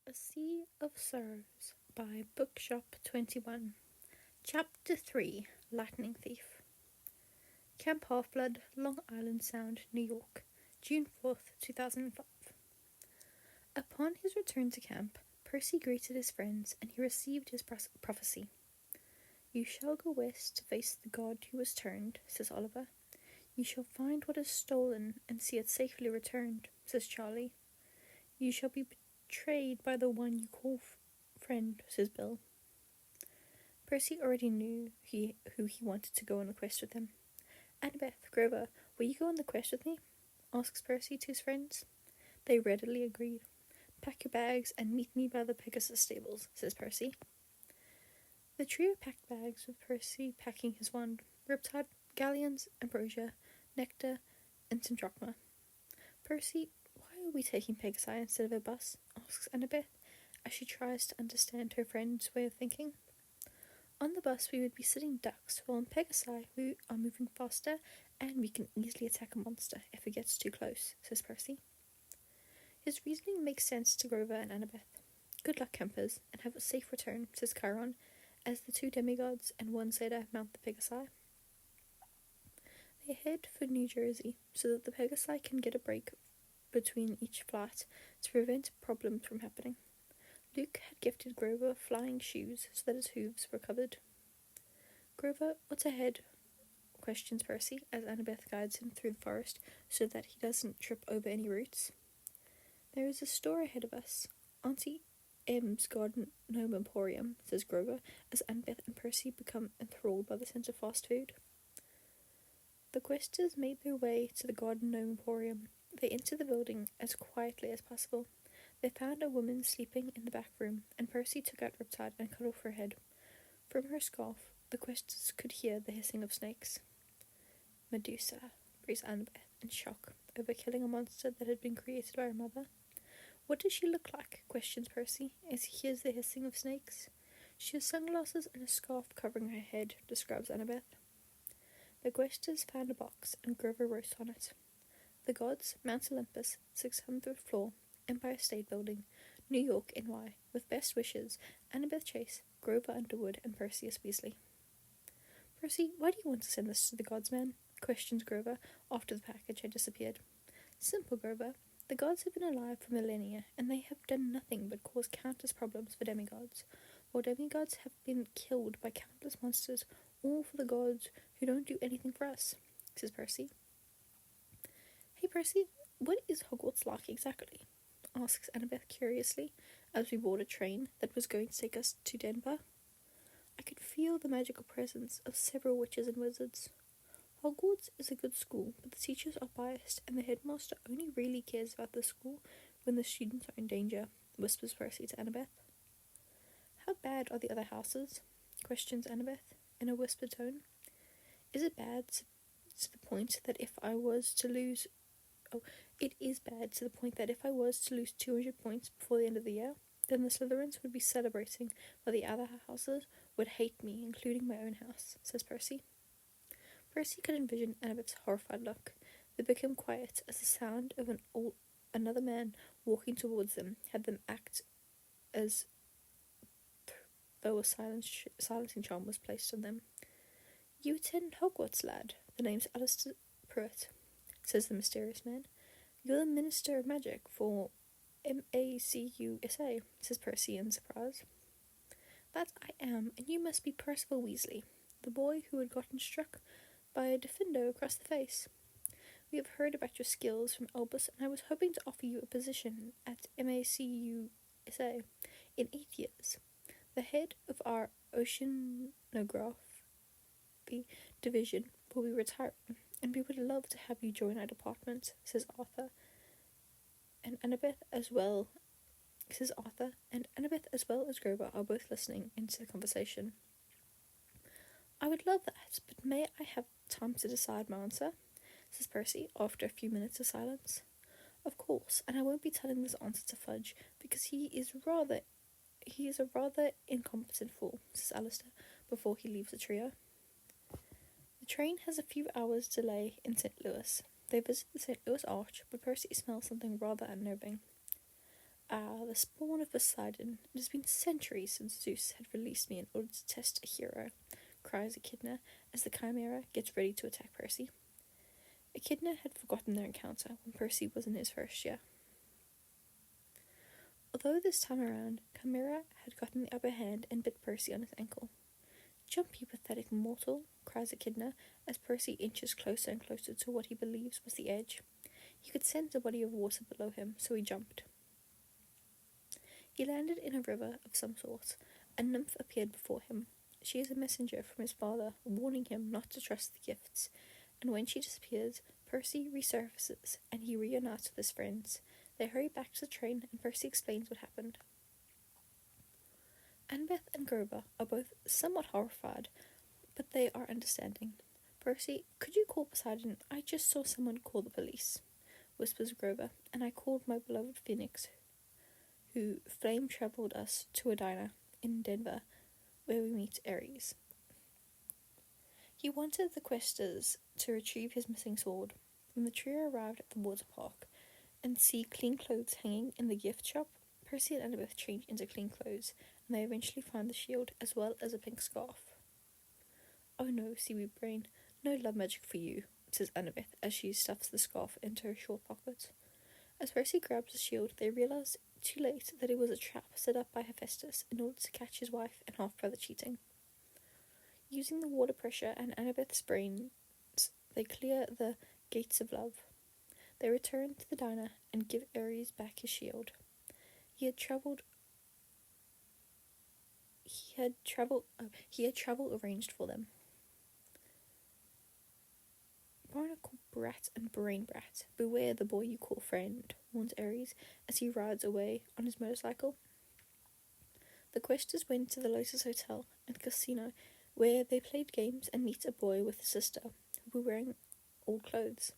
A Sea of Sorrows by Bookshope21. Chapter 3 Lightning Thief. Camp Half-Blood, Long Island Sound, New York, June 4th, 2005. Upon his return to camp, Percy greeted his friends and he received his prophecy. "You shall go west to face the god who was turned," says Oliver. "You shall find what is stolen and see it safely returned," says Charlie. "You shall be betrayed by the one you call friend," says Bill. Percy already knew who he wanted to go on the quest with him. "Annabeth, Grover, will you go on the quest with me?" asks Percy to his friends. They readily agreed. "Pack your bags and meet me by the Pegasus stables," says Percy. The trio packed bags, with Percy packing his wand, Riptide, Galleons, Ambrosia, Nectar, and some drachma. "Percy, why are we taking Pegasi instead of a bus?" asks Annabeth, as she tries to understand her friend's way of thinking. "On the bus we would be sitting ducks, while on Pegasi we are moving faster, and we can easily attack a monster if it gets too close," says Percy. His reasoning makes sense to Grover and Annabeth. "Good luck, campers, and have a safe return," says Chiron, as the two demigods and one satyr mount the Pegasi. They head for New Jersey, so that the Pegasi can get a break between each flight to prevent problems from happening. Luke had gifted Grover flying shoes so that his hooves were covered. "Grover, what's ahead?" questions Percy as Annabeth guides him through the forest so that he doesn't trip over any roots. "There is a store ahead of us. Auntie M's Garden Gnome Emporium," says Grover as Annabeth and Percy become enthralled by the scent of fast food. The questers made their way to the Garden Gnome Emporium. They entered the building as quietly as possible. They found a woman sleeping in the back room, and Percy took out Riptide and cut off her head. From her scarf, the questers could hear the hissing of snakes. "Medusa," breathes Annabeth in shock over killing a monster that had been created by her mother. "What does she look like?" questions Percy as he hears the hissing of snakes. "She has sunglasses and a scarf covering her head," describes Annabeth. The questers found a box, and Grover wrote on it: "The Gods, Mount Olympus, 600th floor, Empire State Building, New York, NY, with best wishes, Annabeth Chase, Grover Underwood, and Perseus Weasley." "Percy, why do you want to send this to the gods, man?" questions Grover after the package had disappeared. "Simple, Grover. The gods have been alive for millennia, and they have done nothing but cause countless problems for demigods, while demigods have been killed by countless monsters, all for the gods who don't do anything for us," says Percy. "Hey Percy, what is Hogwarts like exactly?" asks Annabeth curiously, as we board a train that was going to take us to Denver. I could feel the magical presence of several witches and wizards. "Hogwarts is a good school, but the teachers are biased, and the headmaster only really cares about the school when the students are in danger," whispers Percy to Annabeth. "How bad are the other houses?" questions Annabeth in a whispered tone. "Is it bad to the point that if I was to lose... Oh, it is bad to the point that if I was to lose 200 points before the end of the year, then the Slytherins would be celebrating, while the other houses would hate me, including my own house," says Percy. Percy could envision Annabeth's horrified look. They became quiet as the sound of another man walking towards them had them act as though a silencing charm was placed on them. "You attend Hogwarts, lad. The name's Alistair Pruitt," says the mysterious man. "You're the Minister of Magic for MACUSA, says Percy in surprise. "That I am, and you must be Percival Weasley, the boy who had gotten struck by a Diffindo across the face. We have heard about your skills from Albus, and I was hoping to offer you a position at MACUSA in 8 years. The head of our Oceanography division will be retiring, and we would love to have you join our department," says Arthur. And Annabeth as well as Grover are both listening into the conversation. "I would love that, but may I have time to decide my answer?" says Percy after a few minutes of silence. "Of course, and I won't be telling this answer to Fudge, because he is a rather incompetent fool," says Alistair before he leaves the trio. The train has a few hours delay in St. Louis. They visit the St. Louis Arch, but Percy smells something rather unnerving. Ah, the spawn of Poseidon. It has been centuries since Zeus had released me in order to test a hero, cries Echidna as the Chimera gets ready to attack Percy. Echidna had forgotten their encounter when Percy was in his first year. Although this time around, Chimera had gotten the upper hand and bit Percy on his ankle. Jump, you pathetic mortal, cries Echidna as Percy inches closer and closer to what he believes was the edge. He could sense a body of water below him, so he jumped. He landed in a river of some sort. A nymph appeared before him. She is a messenger from his father, warning him not to trust the gifts, and when she disappears, Percy resurfaces and he reunites with his friends. They hurry back to the train and Percy explains what happened. Annabeth and Grover are both somewhat horrified, but they are understanding. Percy, could you call Poseidon? I just saw someone call the police, whispers Grover, and I called my beloved Phoenix, who flame-travelled us to a diner in Denver, where we meet Ares. He wanted the questers to retrieve his missing sword. When the trio arrived at the water park and see clean clothes hanging in the gift shop, Percy and Annabeth change into clean clothes, and they eventually find the shield as well as a pink scarf. Oh no, seaweed brain, no love magic for you, says Annabeth as she stuffs the scarf into her short pocket. As Percy grabs the shield, they realise too late that it was a trap set up by Hephaestus in order to catch his wife and half-brother cheating. Using the water pressure and Annabeth's brains, they clear the gates of love. They return to the diner and give Ares back his shield. He had travel arranged for them. Barnacle brat and brain brat, beware the boy you call friend, warns Ares as he rides away on his motorcycle. The questers went to the Lotus Hotel and Casino, where they played games and meet a boy with a sister, who were wearing old clothes.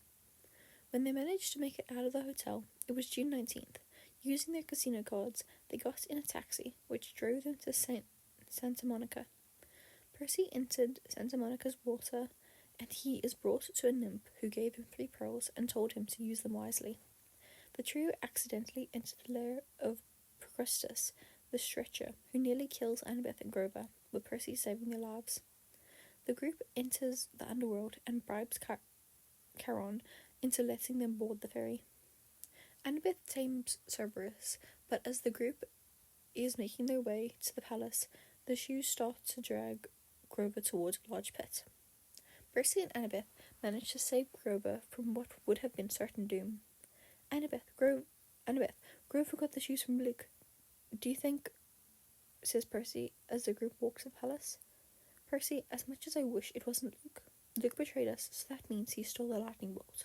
When they managed to make it out of the hotel, it was June 19th. Using their casino cards, they got in a taxi, which drove them to Santa Monica. Percy entered Santa Monica's water, and he is brought to a nymph who gave him 3 pearls and told him to use them wisely. The trio accidentally entered the lair of Procrustes, the stretcher, who nearly kills Annabeth and Grover, with Percy saving their lives. The group enters the underworld and bribes Charon into letting them board the ferry. Annabeth tames Cerberus, but as the group is making their way to the palace, the shoes start to drag Grover towards a large pit. Percy and Annabeth manage to save Grover from what would have been certain doom. Grover got the shoes from Luke. Do you think, says Percy as the group walks to the palace. Percy, as much as I wish it wasn't Luke. Luke betrayed us, so that means he stole the lightning bolt.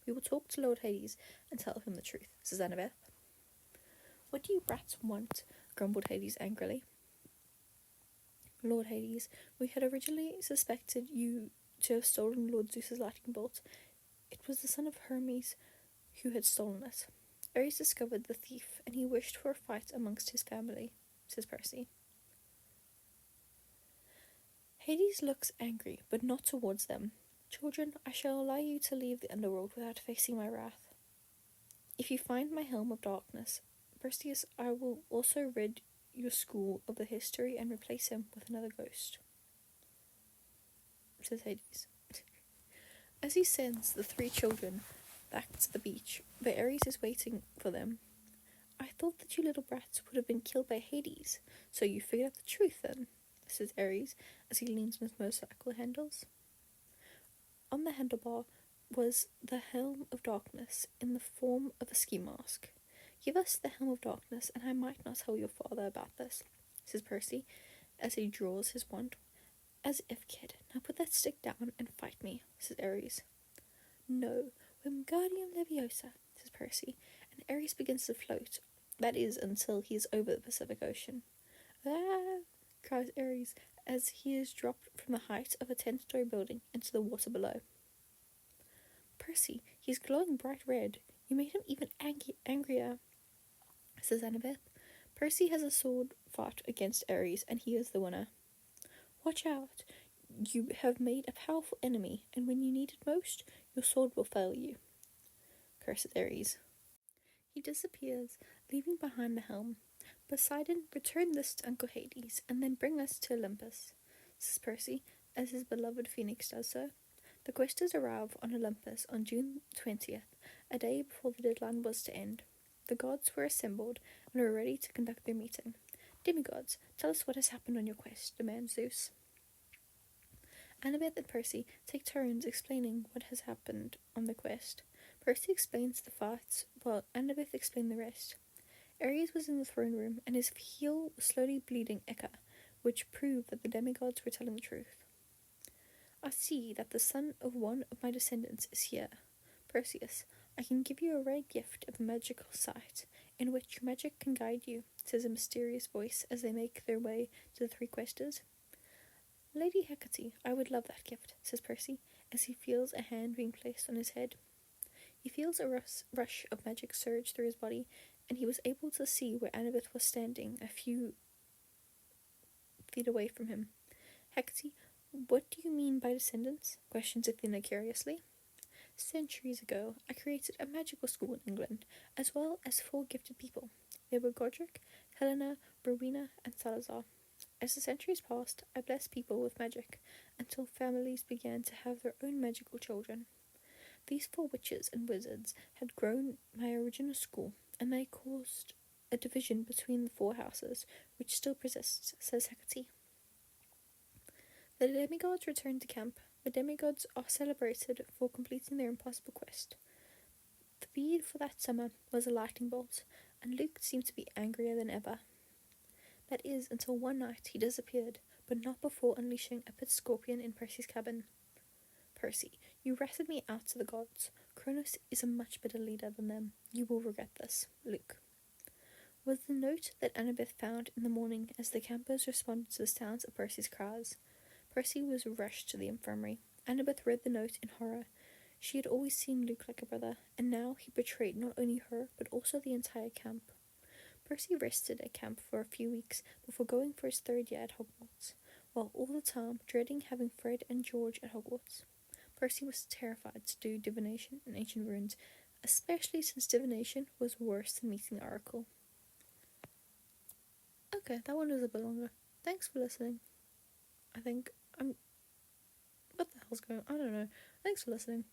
We will talk to Lord Hades and tell him the truth, says Annabeth. What do you brats want? Grumbled Hades angrily. Lord Hades, we had originally suspected you to have stolen Lord Zeus's lightning bolt. It was the son of Hermes who had stolen it. Ares discovered the thief, and he wished for a fight amongst his family, says Percy. Hades looks angry, but not towards them. Children, I shall allow you to leave the underworld without facing my wrath. If you find my helm of darkness, Perseus, I will also rid your school of the history and replace him with another ghost, says Hades. As he sends the 3 children back to the beach, but Ares is waiting for them. I thought that you little brats would have been killed by Hades, so you figured out the truth then, says Ares as he leans on his motorcycle handles. On the handlebar was the Helm of Darkness in the form of a ski mask. Give us the Helm of Darkness, and I might not tell your father about this, says Percy as he draws his wand. As if, kid. Now put that stick down and fight me, says Ares. No, Wingardium Leviosa, says Percy, and Ares begins to float. That is, until he is over the Pacific Ocean. Ah, cries Ares as he is dropped from the height of a 10-story building into the water below. Percy, he's glowing bright red. You made him even angrier, says Annabeth. Percy has a sword fight against Ares, and he is the winner. Watch out. You have made a powerful enemy, and when you need it most, your sword will fail you, curses Ares. He disappears, leaving behind the helm. Poseidon, return this to Uncle Hades, and then bring us to Olympus, says Percy, as his beloved Phoenix does so. The questers arrive on Olympus on June 20th, a day before the deadline was to end. The gods were assembled and were ready to conduct their meeting. Demigods, tell us what has happened on your quest, demands Zeus. Annabeth and Percy take turns explaining what has happened on the quest. Percy explains the facts, while Annabeth explains the rest. Ares was in the throne room, and his heel was slowly bleeding ichor, which proved that the demigods were telling the truth. I see that the son of one of my descendants is here. Perseus, I can give you a rare gift of magical sight, in which your magic can guide you, says a mysterious voice as they make their way to the three questers. Lady Hecate, I would love that gift, says Percy, as he feels a hand being placed on his head. He feels a rush of magic surge through his body, and he was able to see where Annabeth was standing a few feet away from him. Hecate, what do you mean by descendants? Questions Athena curiously. Centuries ago, I created a magical school in England, as well as 4 gifted people. They were Godric, Helena, Rowena, and Salazar. As the centuries passed, I blessed people with magic, until families began to have their own magical children. These 4 witches and wizards had grown my original school, and they caused a division between the 4 houses, which still persists, says Hecate. The demigods return to camp. The demigods are celebrated for completing their impossible quest. The bead for that summer was a lightning bolt, and Luke seemed to be angrier than ever. That is, until one night he disappeared, but not before unleashing a pit scorpion in Percy's cabin. Percy, you ratted me out to the gods. Kronos is a much better leader than them. You will regret this. Luke. Was the note that Annabeth found in the morning as the campers responded to the sounds of Percy's cries. Percy was rushed to the infirmary. Annabeth read the note in horror. She had always seen Luke like a brother, and now he betrayed not only her, but also the entire camp. Percy rested at camp for a few weeks before going for his 3rd year at Hogwarts, while all the time dreading having Fred and George at Hogwarts. Percy was terrified to do divination in ancient runes, especially since divination was worse than meeting the oracle. Okay, that one was a bit longer. Thanks for listening. What the hell's going on? I don't know. Thanks for listening.